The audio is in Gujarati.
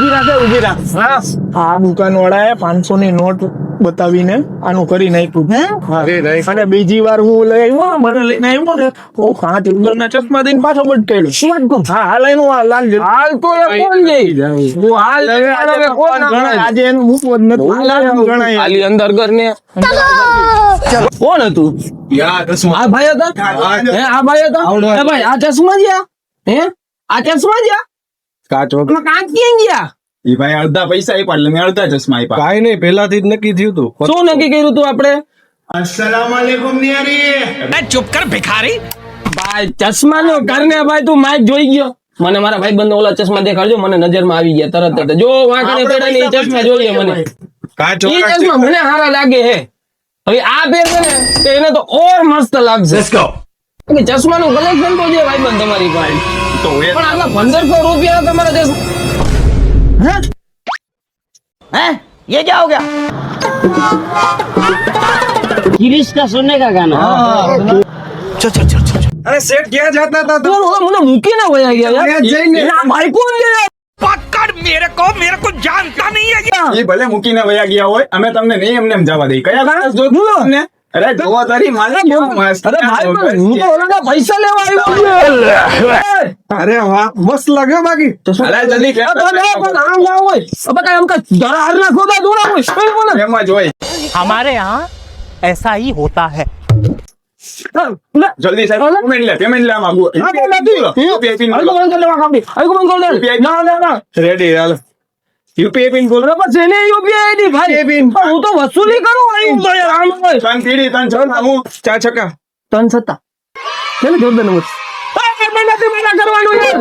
ઉભી રાખ. આ દુકાન વાળાએ 500 ની નોટ બતાવીને આનું કરી નાખ્યું. અને બીજી વાર હું લઈ આવ્યો, મને લઈને આવ્યો ને, ઓ 5 રૂપિયાના ચશ્મા દઈને પાછો બટકેલો. હા, હાલ એનું હાલ તો એ કોણ લે? હું હાલ કોણ ગણાય? આજે એનું મૂકવો જ નથી. ગણાય હાલી અંદર કરને. કોણ હતું? આ ભાઈ હતા? આ ભાઈ હતા? એ ભાઈ આ ચશ્મા જ્યાં? આ ચશ્મા જ્યાં? કાચ ક્યાં ગયા? ઈ ભાઈ અડધા પૈસા આપ્યા એટલે મેં અડધા ચશ્મા આપ્યા. કાઈ નહીં, પહેલાથી જ નક્કી થયું હતું. શું નક્કી કર્યું તું આપણે? અસ્સલામુઅલૈકુમ નિયારી. ચૂપ કર ભિખારી. ભાઈ ચશ્મા નો કરને ભાઈ, તું માઇક જોઈ ગયો? મને મારા ભાઈ બંધ ઓલા ચશ્મા દેખાડજો, મને નજરમાં આવી ગયા તરત જ. જો વાંકણે પેડાની ચશ્મા જોઈએ મને. કાચો ઈ ચશ્મા મને સારા લાગે હે. હવે આ બે છે ને તો એને તો ઓર મસ્ત લાગશે. Let's go. ચશ્મા નું કલેક્શન તો છે ભાઈ બંધ તમારી પાસે. તો એ પણ આટલા 1500 રૂપિયા તમારા ચશ્મા. हैं? ये क्या हो गया? गिरीश का सुनने का गाना. અરે શેઠ ક્યાં જતા હતા? મને મૂકીને વયા ગયા યાર. ત્યાં જઈને આ ભાઈ કોણ છે? પકડ મેરે કો जानता नहीं है. ઈ ભલે મૂકીને વયા ગયા હોય, અમે તમને નહીં એમને એમ જવા દઈ. કયા માણસ જો તમને? અરે જોવા તારી મારે કેવું મસ્ત. અરે ભાઈ પણ હું તો ઓલાના પૈસા લેવા આવ્યો છું. અરે વાહ, મસ્ત લાગે બાકી. અરે જલ્દી કે. પણ આમ ના હોય. અબે કાંઈ આમ કાંઈ જરા હાર નાખો તો દોડા હોય. શું બોલે? એમાં જ હોય. हमारे यहाँ ऐसा ही होता है. જલ્દી સાહેબ પેમેન્ટ લે આમાં. રેડી હાલ. યુપીઆઈ પિન બોલ. હું તો વસૂલી કરું. ત્રણ પીડી ત્રણ છ હું 4 છક્કા. 3 7 જોરદાર નંબર. કરવાનું યાર.